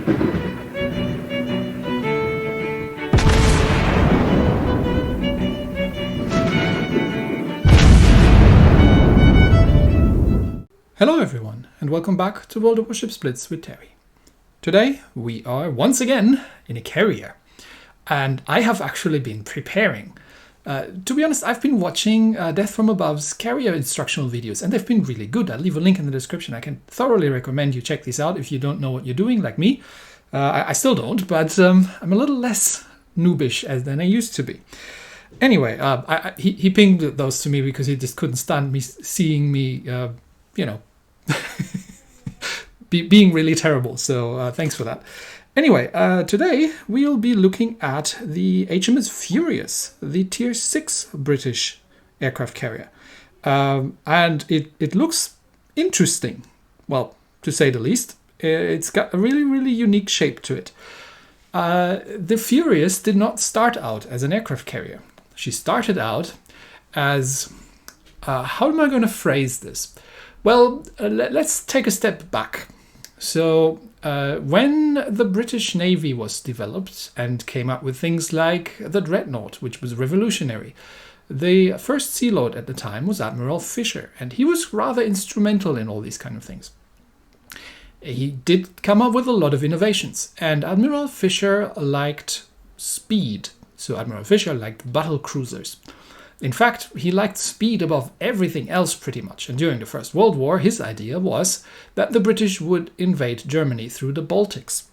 Hello everyone, and welcome back to World of Warships Blitz with Terry. Today we are once again in a carrier, and I have actually been preparing. To be honest, I've been watching Death from Above's carrier instructional videos, and they've been really good. I'll leave a link in the description. I can thoroughly recommend you check these out if you don't know what you're doing, like me. I still don't, but I'm a little less noobish than I used to be. Anyway, he pinged those to me because he just couldn't stand me seeing me, being really terrible. So thanks for that. Anyway, today we'll be looking at the HMS Furious, the Tier 6 British aircraft carrier. And it looks interesting, well, to say the least. It's got a really, really unique shape to it. The Furious did not start out as an aircraft carrier. She started out as... how am I going to phrase this? Well, let's take a step back. So, when the British Navy was developed and came up with things like the Dreadnought, which was revolutionary, the first Sea Lord at the time was Admiral Fisher, and he was rather instrumental in all these kind of things. He did come up with a lot of innovations, and Admiral Fisher liked speed. So Admiral Fisher liked battlecruisers. In fact, he liked speed above everything else pretty much, and during the First World War his idea was that the British would invade Germany through the Baltics.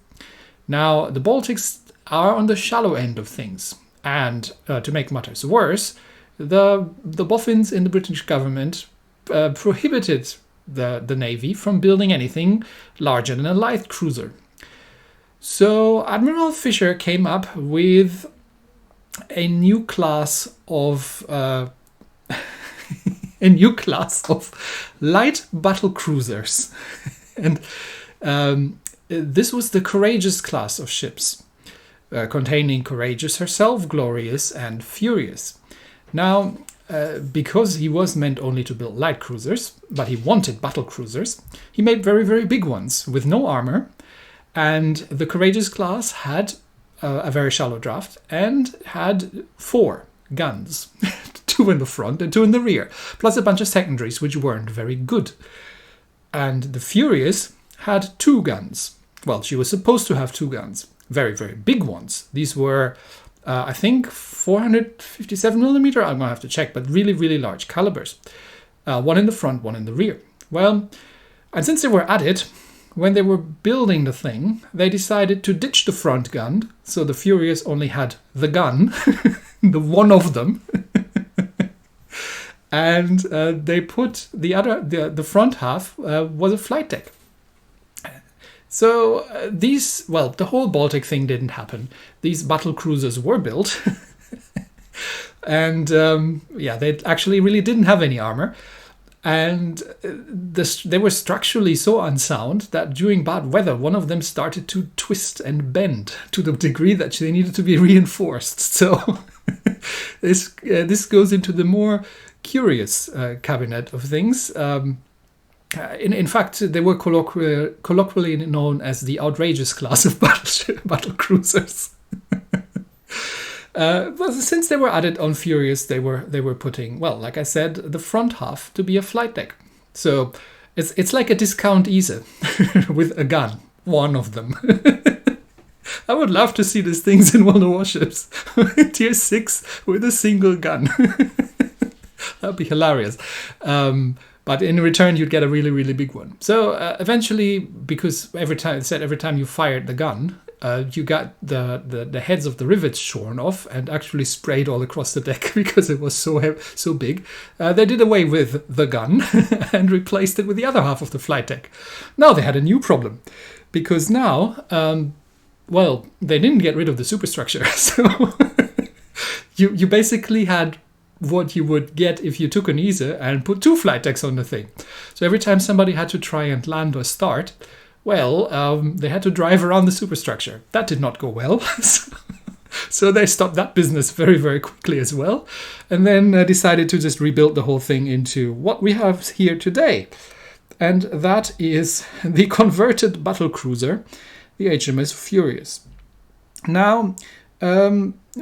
Now, the Baltics are on the shallow end of things, and to make matters worse, the boffins in the British government prohibited the Navy from building anything larger than a light cruiser. So Admiral Fisher came up with a new class of light battle cruisers, and this was the Courageous class of ships, containing Courageous herself, Glorious, and Furious. Now, because he was meant only to build light cruisers, but he wanted battle cruisers, he made very, very big ones with no armor, and the Courageous class had a very shallow draft and had 4 guns, 2 in the front and 2 in the rear, plus a bunch of secondaries which weren't very good. And the Furious had 2 guns. Well, she was supposed to have 2 guns, very, very big ones. These were, I think, 457mm, I'm gonna have to check, but really, really large calibers. 1 in the front, 1 in the rear. Well, and since they were at it, when they were building the thing, they decided to ditch the front gun, so the Furious only had the gun, the one of them, and they put the front half was a flight deck. So the whole Baltic thing didn't happen. These battle cruisers were built, and they actually really didn't have any armor. And they were structurally so unsound that during bad weather, one of them started to twist and bend to the degree that they needed to be reinforced. So this goes into the more curious cabinet of things. In fact, they were colloquially known as the outrageous class of battle cruisers. But since they were added on Furious, they were putting, well, like I said, the front half to be a flight deck. So it's like a discount Ease with a gun, one of them. I would love to see these things in World of Warships. Tier 6 with a single gun. That'd be hilarious. But in return, you'd get a really, really big one. So eventually, because every time you fired the gun, you got the heads of the rivets shorn off and actually sprayed all across the deck because it was so big. They did away with the gun and replaced it with the other half of the flight deck. Now they had a new problem, because now, they didn't get rid of the superstructure. So you basically had what you would get if you took an Ease and put 2 flight decks on the thing. So every time somebody had to try and land or start, they had to drive around the superstructure. That did not go well. So they stopped that business very, very quickly as well. And then decided to just rebuild the whole thing into what we have here today. And that is the converted battlecruiser, the HMS Furious. Now,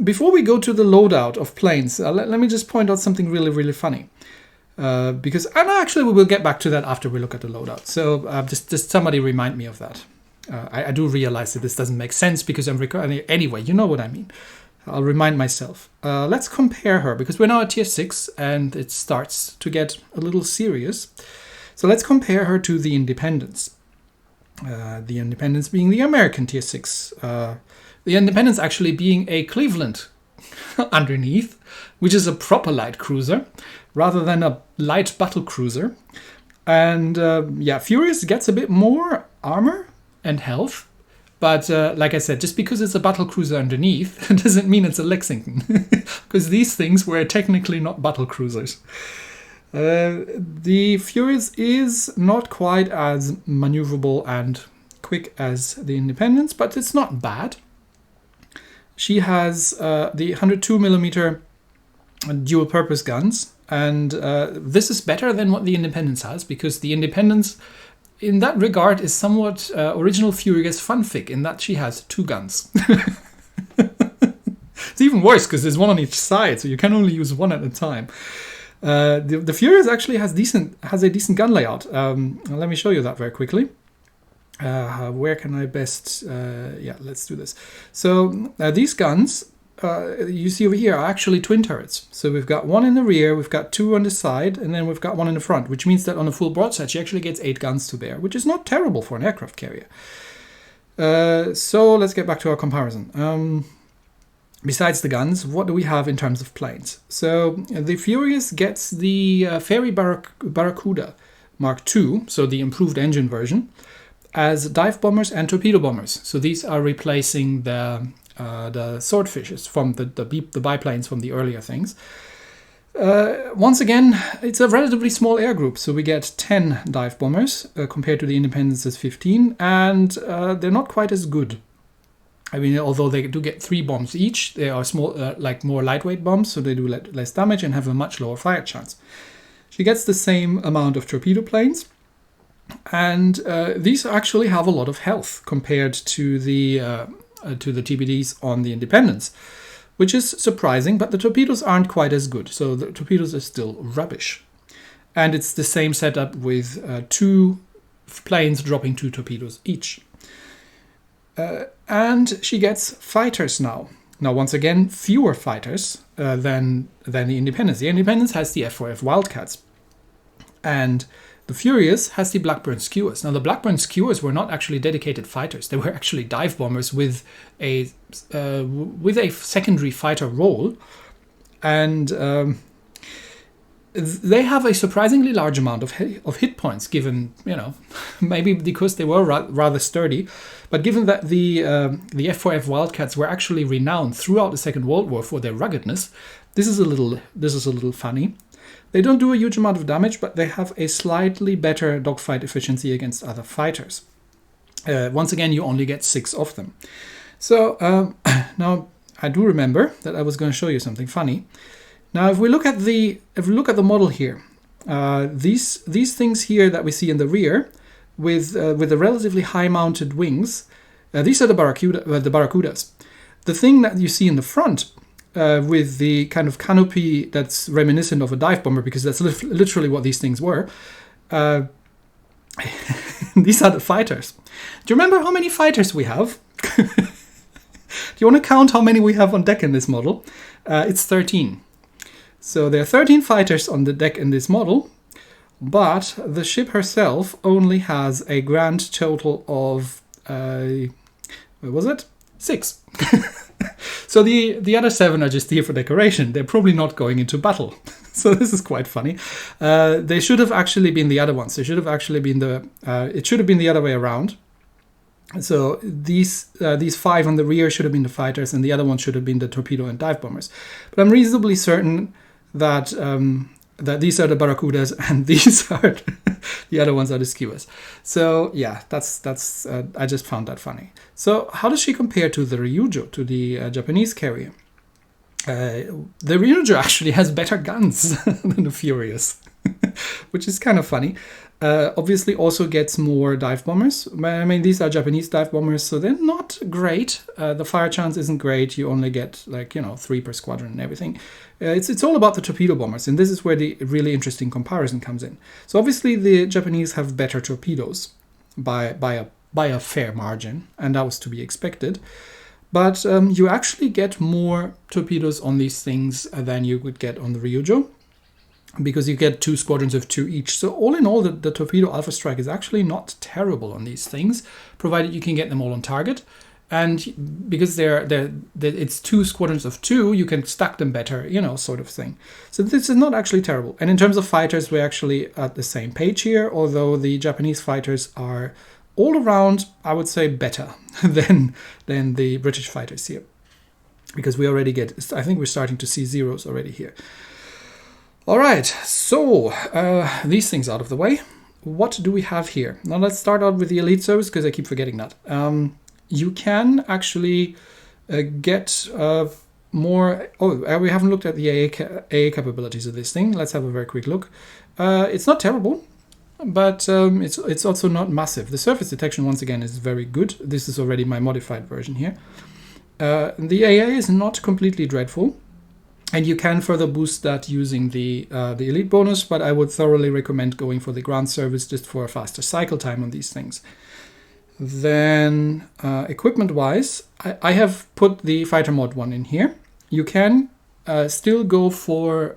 before we go to the loadout of planes, let me just point out something really, really funny. And actually we will get back to that after we look at the loadout. So just somebody remind me of that. I do realize that this doesn't make sense because I'm recording. Anyway, you know what I mean. I'll remind myself. Let's compare her because we're now at tier 6 and it starts to get a little serious. So let's compare her to the Independence. The Independence being the American tier 6. The Independence actually being a Cleveland underneath, which is a proper light cruiser rather than a light battle cruiser. And Furious gets a bit more armor and health. But like I said, just because it's a battle cruiser underneath doesn't mean it's a Lexington. Because these things were technically not battle cruisers. The Furious is not quite as maneuverable and quick as the Independence, but it's not bad. She has the 102mm dual-purpose guns, and this is better than what the Independence has, because the Independence, in that regard, is somewhat original Furious fanfic, in that she has 2 guns. It's even worse, because there's one on each side, so you can only use one at a time. The Furious actually has a decent gun layout. Let me show you that very quickly. Where can I best... let's do this. So these guns, you see over here, are actually twin turrets. So we've got one in the rear, we've got 2 on the side, and then we've got one in the front, which means that on a full broadside she actually gets 8 guns to bear, which is not terrible for an aircraft carrier. So let's get back to our comparison. Besides the guns, what do we have in terms of planes? So the Furious gets the Fairey Barracuda Mark II, so the improved engine version, as dive bombers and torpedo bombers. So these are replacing the swordfishes from the biplanes from the earlier things. Once again, it's a relatively small air group, so we get 10 dive bombers compared to the Independence's 15, and they're not quite as good. I mean, although they do get 3 bombs each, they are small, like more lightweight bombs, so they do less damage and have a much lower fire chance. She gets the same amount of torpedo planes. And these actually have a lot of health compared to the TBDs on the Independence, which is surprising, but the torpedoes aren't quite as good. So the torpedoes are still rubbish. And it's the same setup with 2 planes dropping 2 torpedoes each. And she gets fighters now. Now, once again, fewer fighters than the Independence. The Independence has the F4F Wildcats. And the Furious has the Blackburn Skewers. Now, the Blackburn Skewers were not actually dedicated fighters. They were actually dive bombers with a secondary fighter role. And they have a surprisingly large amount of hit points, given, maybe because they were rather sturdy. But given that the F4F Wildcats were actually renowned throughout the Second World War for their ruggedness, this is a little funny. They don't do a huge amount of damage, but they have a slightly better dogfight efficiency against other fighters. Once again, you only get 6 of them. So now I do remember that I was going to show you something funny. Now, if we look at the model here, these things here that we see in the rear, with the relatively high-mounted wings, these are the Barracudas. The thing that you see in the front, with the kind of canopy that's reminiscent of a dive bomber, because that's literally what these things were. These are the fighters. Do you remember how many fighters we have? Do you want to count how many we have on deck in this model? It's 13. So there are 13 fighters on the deck in this model, but the ship herself only has a grand total of, what was it? 6. So the other 7 are just here for decoration. They're probably not going into battle. So this is quite funny. They should have actually been the other ones. They should have actually been it should have been the other way around. So these 5 on the rear should have been the fighters, and the other one should have been the torpedo and dive bombers. But I'm reasonably certain that that these are the Barracudas and these are the other ones are the Skewers. So yeah, that's I just found that funny. So how does she compare to the Ryujo, to the Japanese carrier? The Ryujo actually has better guns than the Furious. which is kind of funny. Obviously also gets more dive bombers. I mean, these are Japanese dive bombers, so they're not great. The fire chance isn't great. You only get, like, 3 per squadron and everything. It's all about the torpedo bombers, and this is where the really interesting comparison comes in. So obviously the Japanese have better torpedoes by a fair margin, and that was to be expected. But you actually get more torpedoes on these things than you would get on the Ryujo, because you get 2 squadrons of 2 each. So all in all, the torpedo alpha strike is actually not terrible on these things, provided you can get them all on target. And because it's 2 squadrons of 2, you can stack them better, sort of thing. So this is not actually terrible. And in terms of fighters, we're actually at the same page here, although the Japanese fighters are all around, I would say, better than the British fighters here. Because we already I think we're starting to see zeros already here. All right, so these things out of the way. What do we have here? Now let's start out with the elite service, because I keep forgetting that. You can actually get more... Oh, we haven't looked at the AA capabilities of this thing. Let's have a very quick look. It's not terrible, but it's also not massive. The surface detection, once again, is very good. This is already my modified version here. The AA is not completely dreadful, and you can further boost that using the elite bonus, but I would thoroughly recommend going for the ground service just for a faster cycle time on these things. Then equipment-wise, I have put the fighter mod 1 in here. You can still go for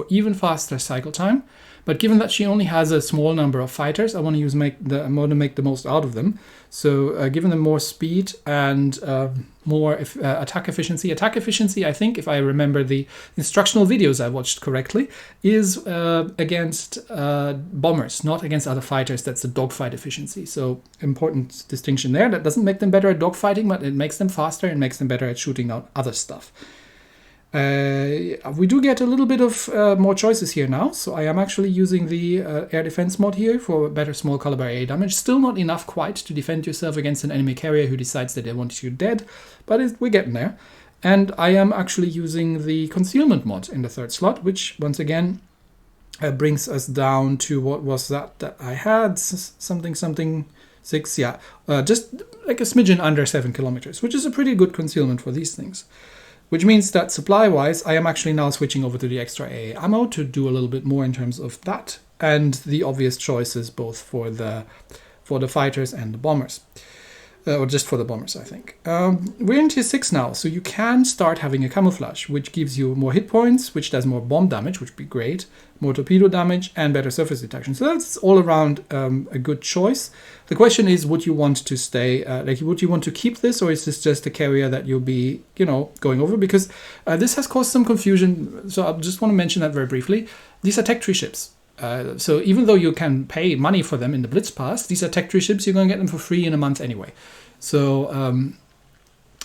even faster cycle time, but given that she only has a small number of fighters, I want to make the most out of them. So giving them more speed and more attack efficiency. Attack efficiency, I think, if I remember the instructional videos I watched correctly, is against bombers, not against other fighters. That's the dogfight efficiency. So important distinction there. That doesn't make them better at dogfighting, but it makes them faster and makes them better at shooting out other stuff. We do get a little bit of more choices here now, so I am actually using the air defense mod here for better small caliber AA damage. Still not enough quite to defend yourself against an enemy carrier who decides that they want you dead, but we're getting there. And I am actually using the concealment mod in the 3rd slot, which once again brings us down to what was that I had, something 6, yeah, just like a smidgen under 7 kilometers, which is a pretty good concealment for these things. Which means that supply-wise, I am actually now switching over to the extra AA ammo to do a little bit more in terms of that, and the obvious choices both for the fighters and the bombers. Or just for the bombers, I think. We're in tier 6 now, so you can start having a camouflage, which gives you more hit points, which does more bomb damage, which would be great, more torpedo damage, and better surface detection. So that's all around a good choice. The question is, would you want to stay, would you want to keep this, or is this just a carrier that you'll be, going over? Because this has caused some confusion, so I just want to mention that very briefly. These are tech tree ships. So even though you can pay money for them in the Blitz Pass, these are tech tree ships. You're going to get them for free in a month anyway. So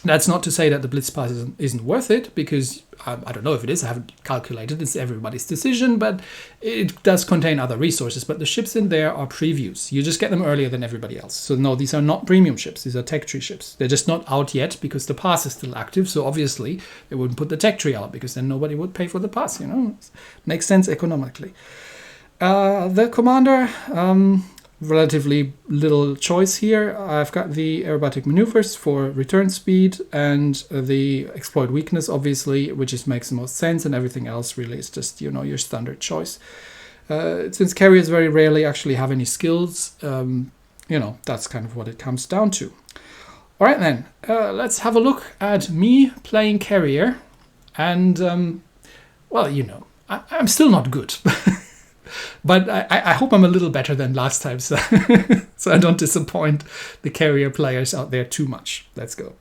that's not to say that the Blitz Pass isn't worth it, because I don't know if it is. I haven't calculated. It's everybody's decision, but it does contain other resources. But the ships in there are previews. You just get them earlier than everybody else. So no, these are not premium ships. These are tech tree ships. They're just not out yet because the pass is still active. So obviously they wouldn't put the tech tree out, because then nobody would pay for the pass. Makes sense economically. The commander, relatively little choice here. I've got the aerobatic maneuvers for return speed and the exploit weakness, obviously, which just makes the most sense, and everything else really is just, your standard choice. Since carriers very rarely actually have any skills, that's kind of what it comes down to. All right, then, let's have a look at me playing carrier. And, I'm still not good. But I hope I'm a little better than last time, so I don't disappoint the carrier players out there too much. Let's go.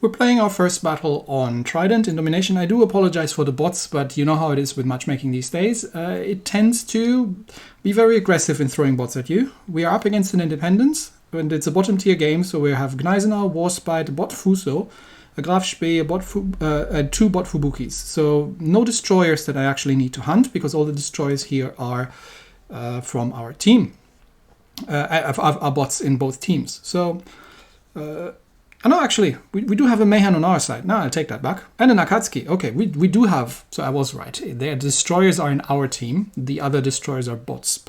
We're playing our first battle on Trident in Domination. I do apologize for the bots, but you know how it is with matchmaking these days. It tends to be very aggressive in throwing bots at you. We are up against an Independence, and it's a bottom tier game, so we have Gneisenau, Warspite, Bot Fuso, a Graf Spee, and 2 bot Fubukis. So no destroyers that I actually need to hunt, because all the destroyers here are from our team. Are bots in both teams. So Oh, no, actually, we do have a Mayhem on our side. No, I'll take that back. And an Akatsuki. Okay, we do have... So I was right. Their destroyers are in our team. The other destroyers are bots.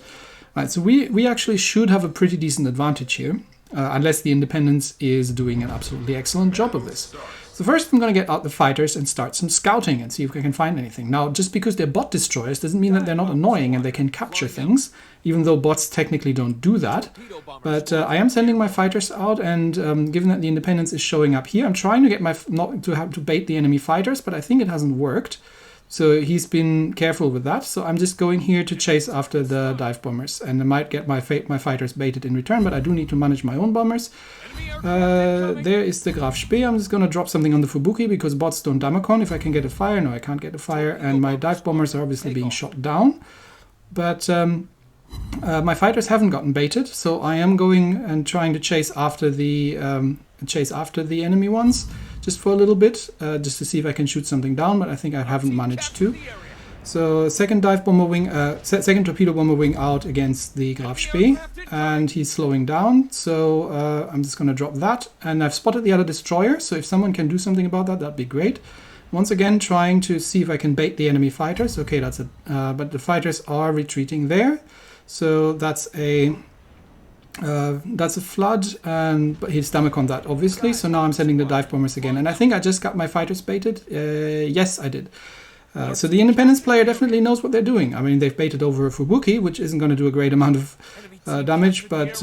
Right, so we actually should have a pretty decent advantage here. Unless the Independence is doing an absolutely excellent job of this. So first I'm going to get out the fighters and start some scouting and see if I can find anything. Now, just because they're bot destroyers doesn't mean that they're not annoying and they can capture things, even though bots technically don't do that. But I am sending my fighters out, and given that the Independence is showing up here, I'm trying to get not to have to bait the enemy fighters, but I think it hasn't worked. So he's been careful with that. So I'm just going here to chase after the dive bombers, and I might get my fighters baited in return, but I do need to manage my own bombers. There is the Graf Spee. I'm just going to drop something on the Fubuki because bots don't Damacon. If I can get a fire, no, I can't get a fire, and my dive bombers are obviously being shot down. But my fighters haven't gotten baited, so I am going and trying to chase after the enemy ones. Just for a little bit, just to see if I can shoot something down, but I think I haven't managed to. So second dive bomber wing, second torpedo bomber wing out against the Graf Spee, and he's slowing down. So I'm just going to drop that, and I've spotted the other destroyer. So if someone can do something about that, that'd be great. Once again, trying to see if I can bait the enemy fighters. Okay, that's it. But the fighters are retreating there, so that's a flood, but he's Damacon that obviously. So now I'm sending the dive bombers again, and I think I just got my fighters baited. Yes, I did. So the Independence player definitely knows what they're doing. I mean, they've baited over a Fubuki, which isn't going to do a great amount of damage, but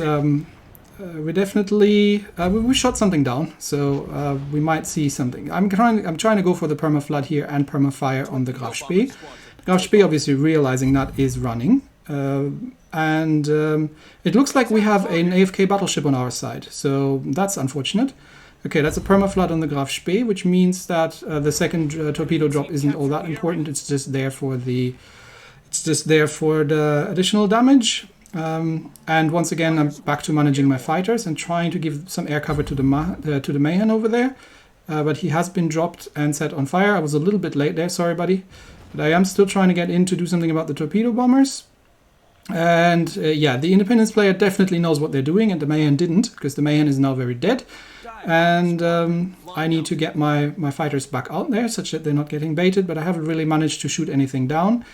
we definitely we shot something down, so we might see something. I'm trying to go for the perma flood here and perma fire on the Graf Spee. The Graf Spee obviously realizing that is running. And it looks like we have an AFK battleship on our side, so that's unfortunate. Okay, that's a permaflood on the Graf Spee, which means that the second torpedo drop isn't all that important. It's just there for the additional damage. And once again, I'm back to managing my fighters and trying to give some air cover to the Mayhem over there. But he has been dropped and set on fire. I was a little bit late there, sorry buddy. But I am still trying to get in to do something about the torpedo bombers. And yeah, the Independence player definitely knows what they're doing, and the Mayhem didn't, because the Mayhem is now very dead. And I need to get my fighters back out there, such that they're not getting baited, but I haven't really managed to shoot anything down.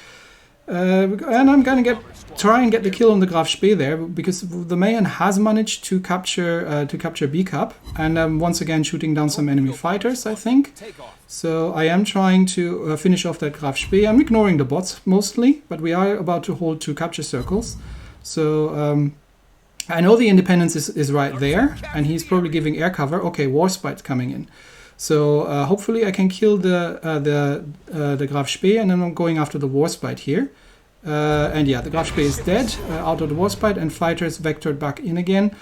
And I'm going to try and get the kill on the Graf Spee there, because the Mayhem has managed to capture B-Cap, and I'm once again shooting down some enemy fighters, I think. So I am trying to finish off that Graf Spee. I'm ignoring the bots mostly, but we are about to hold 2 capture circles. So I know the Independence is right there, and he's probably giving air cover. Okay, Warspite's coming in. So hopefully I can kill the Graf Spee, and then I'm going after the Warspite here. And yeah, the Graf Spee is dead out of the Warspite, and fighters vectored back in again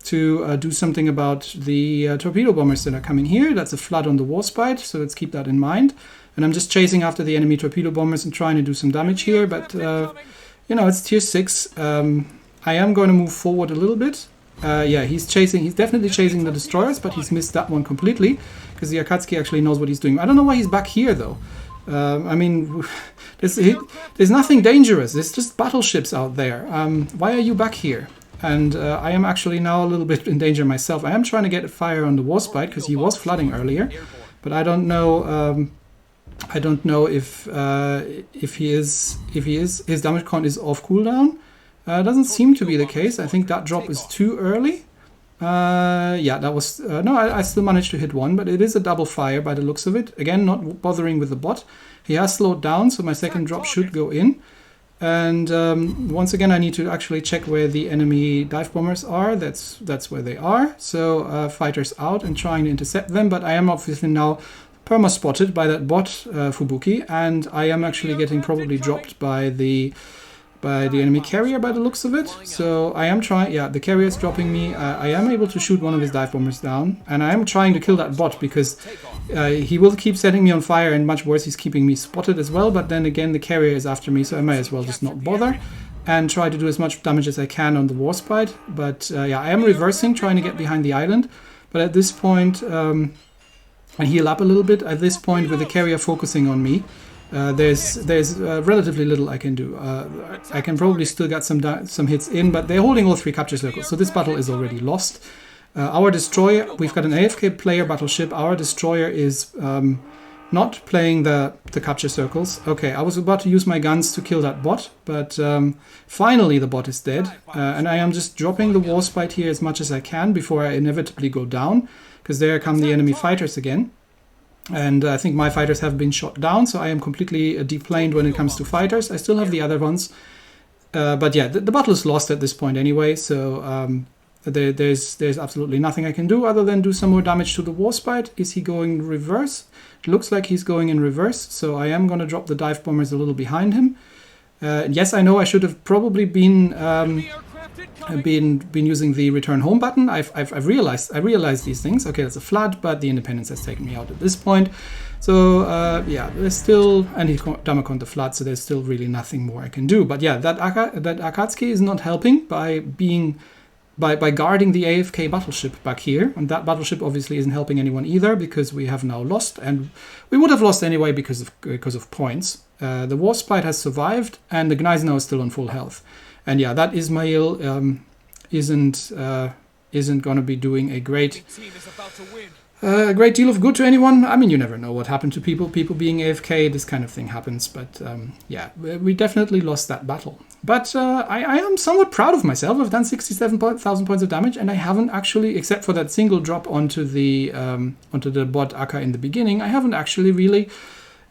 to do something about the torpedo bombers that are coming here. That's a flood on the Warspite, so let's keep that in mind. And I'm just chasing after the enemy torpedo bombers and trying to do some damage here, but you know, it's tier 6. I am going to move forward a little bit. Yeah, he's definitely chasing the destroyers, but he's missed that one completely, because the Akatsuki actually knows what he's doing. I don't know why he's back here, though. I mean, there's nothing dangerous. There's just battleships out there. Why are you back here? And I am actually now a little bit in danger myself. I am trying to get a fire on the Warspite, because he was flooding earlier. But I don't know. I don't know if his damage count is off cooldown. Doesn't seem to be the case. I think that drop is too early. Yeah, that was... no, I still managed to hit one, but it is a double fire by the looks of it. Again, not bothering with the bot. He has slowed down, so my second drop should go in. And once again, I need to actually check where the enemy dive bombers are. That's where they are. So fighters out and trying to intercept them, but I am obviously now perma-spotted by that bot, Fubuki, and I am actually getting probably dropped by the enemy carrier by the looks of it. So I am trying, yeah, the carrier is dropping me. I am able to shoot one of his dive bombers down, and I am trying to kill that bot, because he will keep setting me on fire, and much worse, he's keeping me spotted as well. But then again, the carrier is after me, so I might as well just not bother and try to do as much damage as I can on the Warspite. But yeah, I am reversing, trying to get behind the island. But at this point, and heal up a little bit. At this point, with the carrier focusing on me, there's relatively little I can do. I can probably still get some hits in, but they're holding all 3 capture circles, so this battle is already lost. Our destroyer, we've got an AFK player battleship. Our destroyer is not playing the capture circles. Okay, I was about to use my guns to kill that bot, but finally the bot is dead. And I am just dropping the Warspite here as much as I can before I inevitably go down, because there come the enemy fighters again. And I think my fighters have been shot down, so I am completely deplaned when it comes to fighters. I still have the other ones. But yeah, the battle is lost at this point anyway, so there's absolutely nothing I can do other than do some more damage to the Warspite. Is he going reverse? It looks like he's going in reverse, so I am going to drop the dive bombers a little behind him. Yes, I know I should have probably been using the return home button. I've realized these things. Okay, that's a flood, but the Independence has taken me out at this point. So yeah, there's still, and he Damakon the flood, so there's still really nothing more I can do. But yeah, that Akatsuki is not helping by guarding the AFK battleship back here, and that battleship obviously isn't helping anyone either, because we have now lost, and we would have lost anyway because of points. The Warspite has survived, and the Gneisenau is still on full health. And yeah, that Ismail isn't going to be doing a great deal of good to anyone. I mean, you never know what happened to people being AFK. This kind of thing happens, but yeah, we definitely lost that battle. But I am somewhat proud of myself. I've done 67,000 points of damage, and I haven't actually, except for that single drop onto the bot Akka in the beginning, I haven't actually really,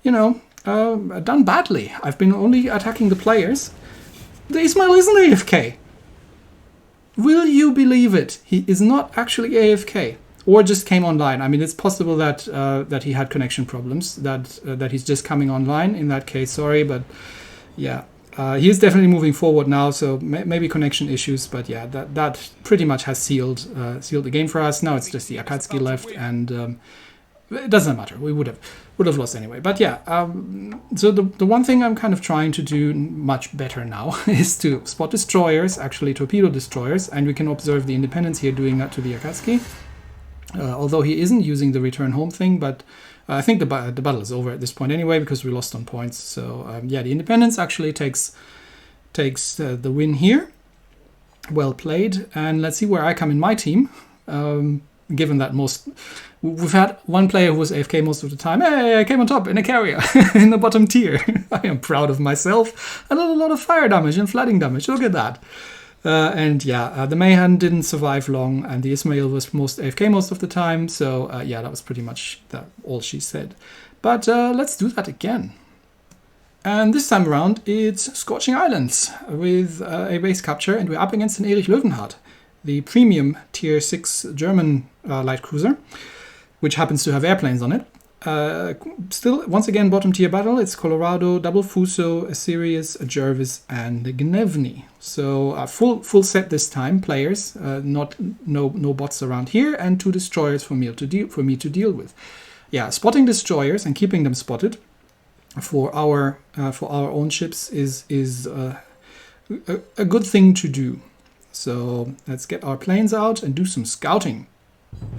done badly. I've been only attacking the players. The Ismail isn't AFK. Will you believe it? He is not actually AFK, or just came online. I mean, it's possible that that he had connection problems, that he's just coming online. In that case, sorry, but yeah. He is definitely moving forward now, so maybe connection issues, but yeah, that pretty much has sealed the game for us. Now it's just the Akatsuki left, and it doesn't matter. We would have lost anyway. But yeah, so the one thing I'm kind of trying to do much better now is to spot destroyers, actually torpedo destroyers, and we can observe the Independence here doing that to the Akatsuki. Although he isn't using the return home thing, but I think the battle is over at this point anyway, because we lost on points. So yeah, the Independence actually takes the win here. Well played. And let's see where I come in my team. Given that we've had one player who was AFK most of the time. Hey, I came on top in a carrier in the bottom tier. I am proud of myself. I did a lot of fire damage and flooding damage. Look at that. And yeah, the Mayhem didn't survive long, and the Ismail was most AFK most of the time, so yeah, that was pretty much all she said. But let's do that again. And this time around, it's Scorching Islands with a base capture, and we're up against an Erich Löwenhardt, the premium tier 6 German light cruiser, which happens to have airplanes on it. Still, once again, bottom tier battle. It's Colorado, double Fuso, a Sirius, a Jervis, and a Gnevny. So full set this time, players. No bots around here, and 2 destroyers for me to deal with. Yeah, spotting destroyers and keeping them spotted for our own ships is a good thing to do. So let's get our planes out and do some scouting.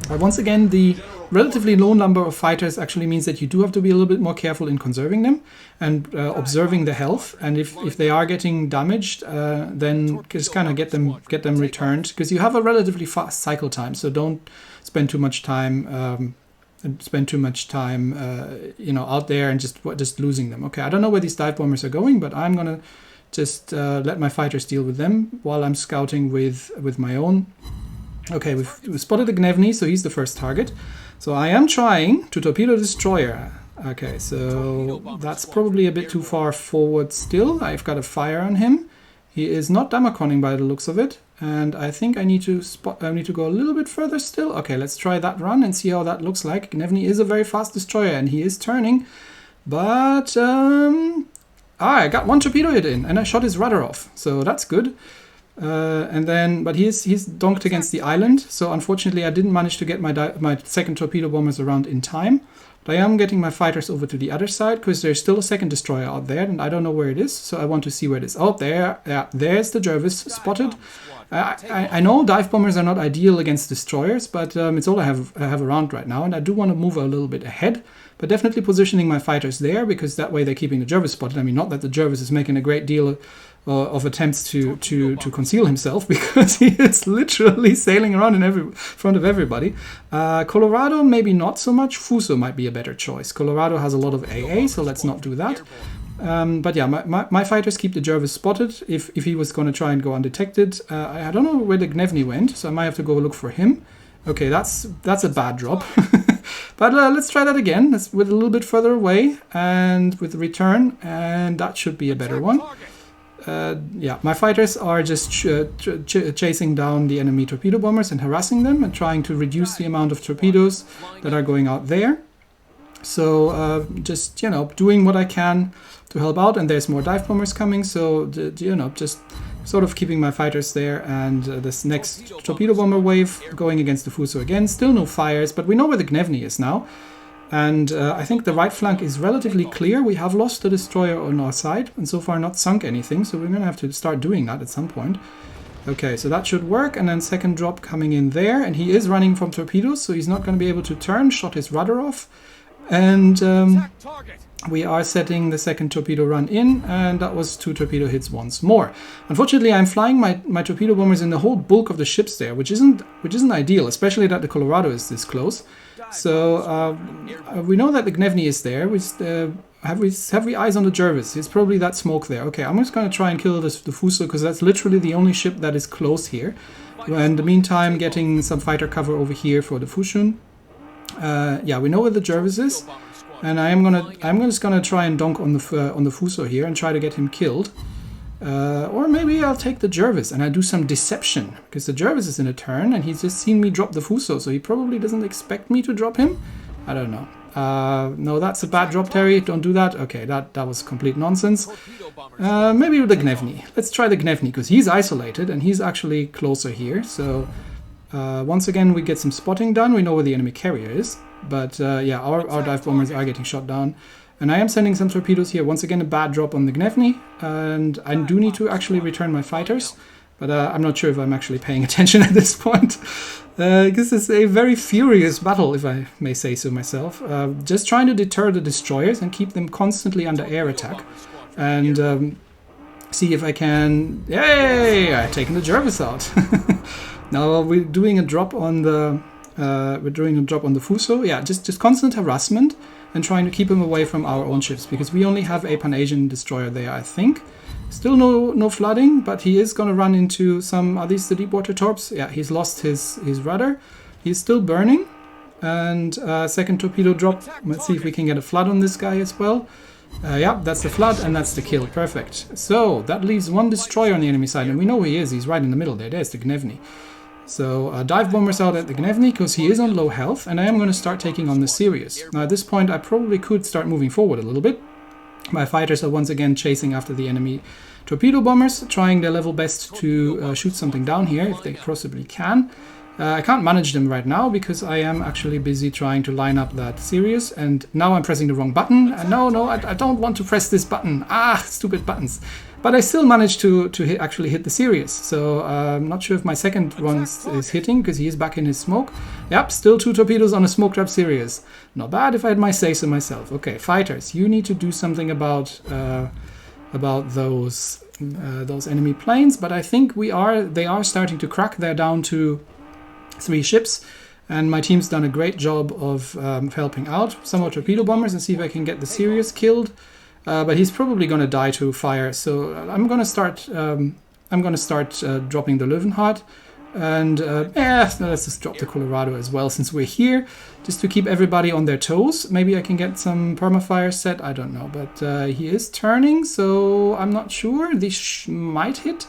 Once again, the relatively low number of fighters actually means that you do have to be a little bit more careful in conserving them and observing the health. And if they are getting damaged, then just kind of get them returned, because you have a relatively fast cycle time. So don't spend too much time out there and just losing them. Okay, I don't know where these dive bombers are going, but I'm gonna just let my fighters deal with them while I'm scouting with my own. Okay, we've spotted the Gnevny, so he's the first target. So I am trying to torpedo destroyer. Okay, so that's probably a bit too far forward still. I've got a fire on him. He is not Damaconing by the looks of it, and I think I need to go a little bit further still. Okay, let's try that run and see how that looks like. Gnevny is a very fast destroyer, and he is turning, but I got one torpedo hit in, and I shot his rudder off, so that's good. But he's donked against the island, so unfortunately I didn't manage to get my second torpedo bombers around in time. But I am getting my fighters over to the other side, because there's still a second destroyer out there, and I don't know where it is, so I want to see where it is. Oh, there's the Jervis spotted. I know dive bombers are not ideal against destroyers, but it's all I have around right now, and I do want to move a little bit ahead. But definitely positioning my fighters there, because that way they're keeping the Jervis spotted. I mean, not that the Jervis is making a great deal of attempts to conceal himself, because he is literally sailing around in front of everybody. Colorado, maybe not so much. Fuso might be a better choice. Colorado has a lot of AA, so let's not do that. But yeah, my fighters keep the Jervis spotted if he was going to try and go undetected. I don't know where the Gnevny went, so I might have to go look for him. Okay, that's a bad drop. But let's try that again. That's with a little bit further away and with the return, and that should be a better one. Yeah, my fighters are just chasing down the enemy torpedo bombers and harassing them and trying to reduce the amount of torpedoes that are going out there. So just, you know, doing what I can to help out. And there's more dive bombers coming, so, you know, just sort of keeping my fighters there. And this next torpedo bomber wave going against the Fuso again. Still no fires, but we know where the Gnevny is now. And I think the right flank is relatively clear. We have lost the destroyer on our side and so far not sunk anything, so we're going to have to start doing that at some point. Okay, so that should work, and then second drop coming in there, and he is running from torpedoes, so he's not going to be able to turn, shot his rudder off. And we are setting the second torpedo run in, and that was 2 torpedo hits once more. Unfortunately, I'm flying my torpedo bombers in the whole bulk of the ships there, which isn't ideal, especially that the Colorado is this close. So we know that the Gnevny is there. Have we eyes on the Jervis? It's probably that smoke there. Okay, I'm just going to try and kill the Fuso, because that's literally the only ship that is close here. In the meantime, getting some fighter cover over here for the Fushun. Yeah, we know where the Jervis is, and I'm just gonna try and donk on the Fuso here and try to get him killed. Or maybe I'll take the Jervis and I do some deception, because the Jervis is in a turn and he's just seen me drop the Fuso, so he probably doesn't expect me to drop him. I don't know. No, that's a bad drop, Terry. Don't do that. Okay, that was complete nonsense. Maybe with the Gnevny. Let's try the Gnevny, because he's isolated and he's actually closer here. So once again, we get some spotting done. We know where the enemy carrier is. But yeah, our dive bombers are getting shot down. And I am sending some torpedoes here. Once again, a bad drop on the Gnevny. And I do need to actually return my fighters. But I'm not sure if I'm actually paying attention at this point. This is a very furious battle, if I may say so myself. Just trying to deter the destroyers and keep them constantly under air attack. And see if I can... Yay! I've taken the Jervis out. Now we're doing a drop on the... Fuso. Yeah, just constant harassment and trying to keep him away from our own ships, because we only have a Pan-Asian destroyer there, I think. Still no flooding, but he is going to run into some... Are these the deep water torps? Yeah, he's lost his rudder. He's still burning. And second torpedo drop. Let's see if we can get a flood on this guy as well. Yeah, that's the flood, and that's the kill. Perfect. So that leaves one destroyer on the enemy side, and we know where he is. He's right in the middle there. There's the Gnevny. So dive bombers out at the Gnevny, because he is on low health, and I am going to start taking on the Sirius. Now at this point I probably could start moving forward a little bit. My fighters are once again chasing after the enemy torpedo bombers, trying their level best to shoot something down here if they possibly can. I can't manage them right now because I am actually busy trying to line up that Sirius, and now I'm pressing the wrong button. No, I don't want to press this button. Ah, stupid buttons. But I still managed to actually hit the Sirius, so I'm not sure if my second one is hitting, because he is back in his smoke. Yep, still 2 torpedoes on a smoke-trap Sirius. Not bad if I had my say-so myself. Okay, fighters, you need to do something about those enemy planes, but I think they are starting to crack. They're down to 3 ships, and my team's done a great job of helping out. Some more torpedo bombers, and see if I can get the Sirius killed. But he's probably going to die to fire, so I'm going to start. Dropping the Löwenhardt, and let's just drop the Colorado as well since we're here, just to keep everybody on their toes. Maybe I can get some permafire set. I don't know, but he is turning, so I'm not sure. This might hit.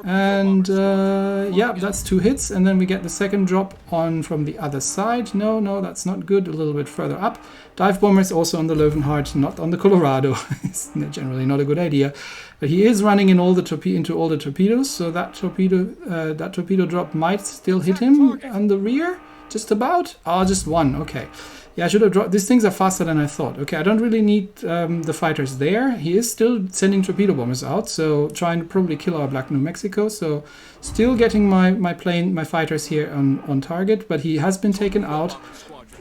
And yeah, that's 2 hits, and then we get the second drop on from the other side. No, that's not good. A little bit further up. Dive bombers also on the Löwenhardt, not on the Colorado. It's generally not a good idea, but he is running in into all the torpedoes, so that torpedo drop might still hit him on the rear, just about. Oh, just 1. Okay. Yeah, I should have dropped. These things are faster than I thought. Okay, I don't really need the fighters there. He is still sending torpedo bombers out, so trying to probably kill our Black New Mexico. So still getting my fighters here on target, but he has been taken out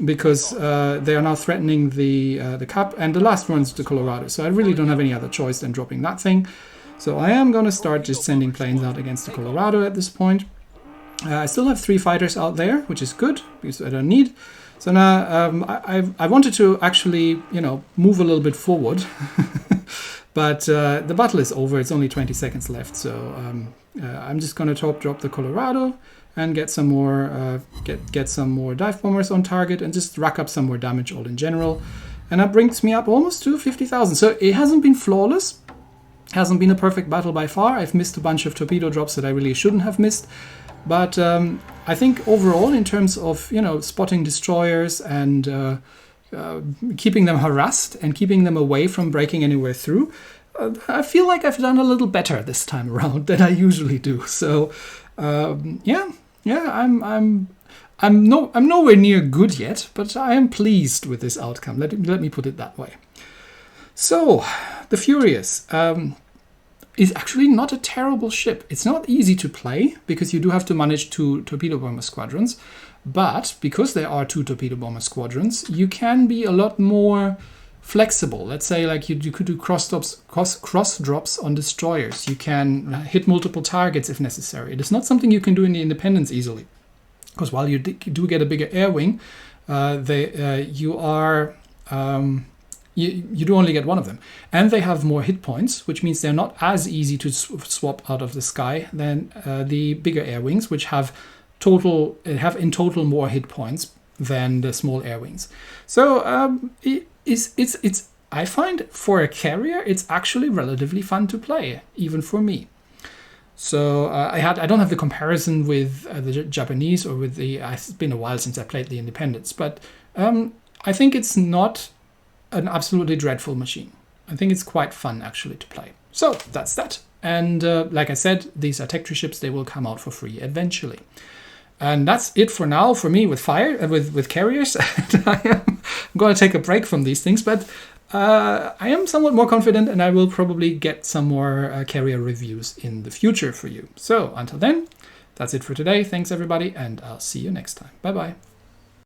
because they are now threatening the Cap, and the last one's the Colorado. So I really don't have any other choice than dropping that thing. So I am going to start just sending planes out against the Colorado at this point. I still have 3 fighters out there, which is good, because I don't need. So now I wanted to actually, move a little bit forward. But the battle is over. It's only 20 seconds left. So I'm just going to top drop the Colorado and get some more get some more dive bombers on target and just rack up some more damage all in general. And that brings me up almost to 50,000. So it hasn't been flawless. Hasn't been a perfect battle by far. I've missed a bunch of torpedo drops that I really shouldn't have missed. But I think overall, in terms of, spotting destroyers and keeping them harassed and keeping them away from breaking anywhere through, I feel like I've done a little better this time around than I usually do. So, I'm nowhere near good yet, but I am pleased with this outcome. Let me put it that way. So, the Furious is actually not a terrible ship. It's not easy to play because you do have to manage 2 torpedo bomber squadrons. But because there are 2 torpedo bomber squadrons, you can be a lot more flexible. Let's say like you could do cross drops on destroyers. You can hit multiple targets if necessary. It is not something you can do in the Independence easily. Because while you do get a bigger air wing, you do only get one of them. And they have more hit points, which means they're not as easy to swap out of the sky than the bigger air wings, which have in total more hit points than the small air wings. So I find for a carrier, it's actually relatively fun to play, even for me. So I don't have the comparison with the Japanese or with it's been a while since I played the Independence, but I think it's not an absolutely dreadful machine. I think it's quite fun actually to play. So that's that. And like I said, these are tech tree ships. They will come out for free eventually. And that's it for now for me with with carriers. I am going to take a break from these things, but I am somewhat more confident, and I will probably get some more carrier reviews in the future for you. So until then, that's it for today. Thanks everybody, and I'll see you next time. Bye bye.